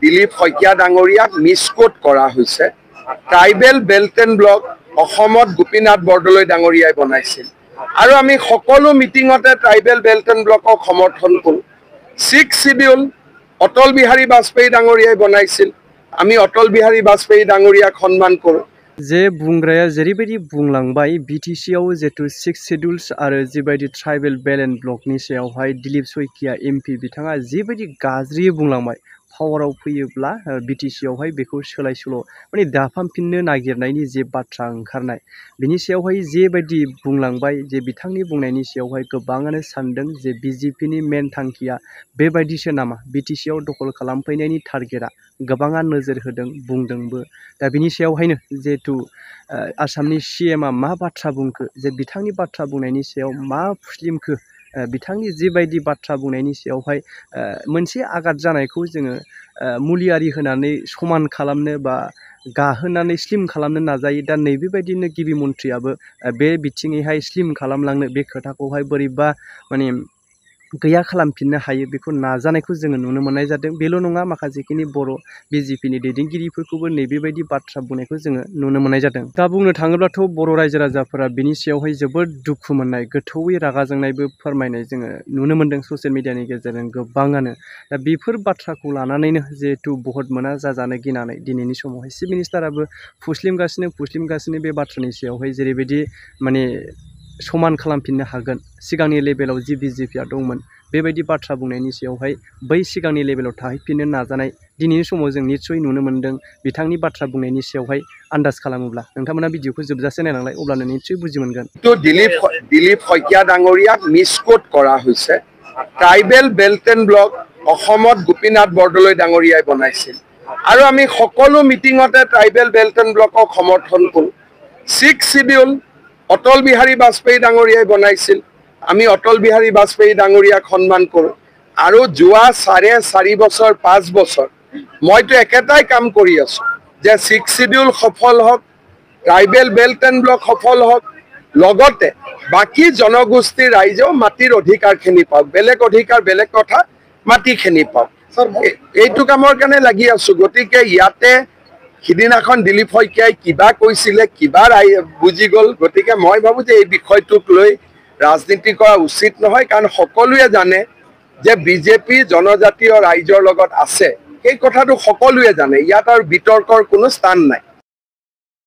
দিলীপ শইকীয়া ডাঙৰীয়াক মিসকোট কৰা হৈছে। ট্ৰাইবেল বেল্ট এণ্ড ব্লক অসমত গোপীনাথ বৰদলৈ ডাঙৰীয়াই বনাইছিল আৰু আমি সকলো মিটিঙতে ট্ৰাইবেল বেল্ট এণ্ড ব্লকক সমৰ্থন কৰোঁ। 6 শিডিউল অটল বিহাৰী বাজপেয়ী ডাঙৰীয়াই বনাইছিল। আমি অটল বিহাৰী বাজপেয়ী ডাঙৰীয়াক সন্মান কৰোঁ। जे बुंग्राया जेरैबायदि बुंलांबाय बिटिसिआव जेतु 6 शेड्यूल्स आरो जिबायदि ट्राइबेल बेल्ट एन्ड ब्लकनि सायावहाय दिलीप शइकिया एमपि बिथाङा जिबायदि गाज्रि बुंलांबाय पावाराव फैयोब्ला बिटिसिआवहाय बेखौ सोलाय सोल' माने दाफामफिननो नागिरनायनि जे बाथ्रा ओंखारनाय बिनि सायावहाय जेबायदि बुंलांबाय जे बिथांनि बुंनायनि सायावहाय गोबाङानो सानदों जे बिजेपिनि मेन थांखिया बेबायदिसो नामा बिटिसिआव दखल खालामफैनायनि टारगेटआ गोबाङा नोजोर होदों बुंदोंबो। दा बिनि सायावहायनो जिहेतु आसामनि सिएमआ मा बाथ्रा बुंखो जे बिथांनि बाथ्रा बुंनायनि सायाव मा फुस्लिमखो बिथांनि जिबायदि बाथ्रा बुंनायनि सायावहाय मोनसे आघात जानायखौ जोङो मुलियारि होनानै समान खालामनो बा गाहोनानै स्लिम खालामनो नाजायो। दा नैबेबायदिनो गिबि मन्थ्रियाबो बे बिथिङैहाय स्लिम खालामलांनो बे खोथाखौहाय बोरैबा माने गैया खालामफिननो हायो बेखौ नाजानायखौ जोङो नुनो मोननाय जादों। बेल' नङा माखासेखिनि बर' बिजेपिनि दैदेनगिरिफोरखौबो नैबेबायदि बाथ्रा बुंनायखौ जोङो नुनो मोननाय जादों। दा बुंनो थाङोब्लाथ' बर' रायजो राजाफोरा बिनि सायावहाय जोबोद दुखु मोननाय गोथौयै रागा जोंनायबो फोरमायनाय जोङो नुनो मोनदों ससियेल मिडियानि गेजेरजों गोबाङानो। दा बेफोर बाथ्राखौ लानानैनो जिहेतु भट मोना जाजानो गिनानै दिनैनि समावहाय चिफ मिनिस्टाराबो फुस्लिमगासिनो बे बाथ्रानि सायावहाय जेरैबायदि माने समान खालामफिननो हागोन सिगांनि लेभेलाव जि बिजेपिआ दंमोन बेबायदि बाथ्रा बुंनायनि सायावहाय बै सिगांनि लेभेलाव थाहैफिननो नाजानाय दिनैनि समाव जों निस्सय नुनो मोनदों। बिथांनि बाथ्रा बुंनायनि सायावहाय आन्दाज खालामोब्ला नोंथांमोना भिडिअखौ जोबजासे नायलांलाय अब्लानो निस्सय बुजि मोनगोन। तो दिलीप শইকীয়া ডাঙৰীয়াক মিসকোট কৰা হৈছে। ট্ৰাইবেল বেল্ট এণ্ড ব্লক অসমত গোপীনাথ বৰদলৈ ডাঙৰীয়াই বনাইছিল আৰু আমি সকলো মিটিঙতে ট্ৰাইবেল বেল্ট এণ্ড ব্লকক সমৰ্থন কৰোঁ। 6 শিডিউল অটল বিহাৰী বাজপেয়ী ডাঙৰীয়াই বনাইছিল। আমি অটল বিহাৰী বাজপেয়ী ডাঙৰীয়াক সন্মান কৰোঁ আৰু যোৱা 4.5 বছৰ 5 বছৰ মইতো একেটাই কাম কৰি আছো যে 6 শিডিউল সফল হওক, ট্ৰাইবেল বেল্ট এণ্ড ব্লক সফল হওক, লগতে বাকী জনগোষ্ঠীৰ ৰাইজেও মাটিৰ অধিকাৰখিনি পাওক। বেলেগ অধিকাৰ বেলেগ কথা, মাটিখিনি পাওক। এইটো কামৰ কাৰণে লাগি আছো। গতিকে ইয়াতে সিদিনাখন দিলীপ শইকীয়াই কিবা কৈছিলে কিবা বুজি গ'ল। গতিকে মই ভাবোঁ যে এই বিষয়টোক লৈ ৰাজনীতি কৰা উচিত নহয়, কাৰণ সকলোৱে জানে যে বিজেপি জনজাতীয় ৰাইজৰ লগত আছে। সেই কথাটো সকলোৱে জানে, ইয়াত আৰু বিতৰ্কৰ কোনো স্থান নাই।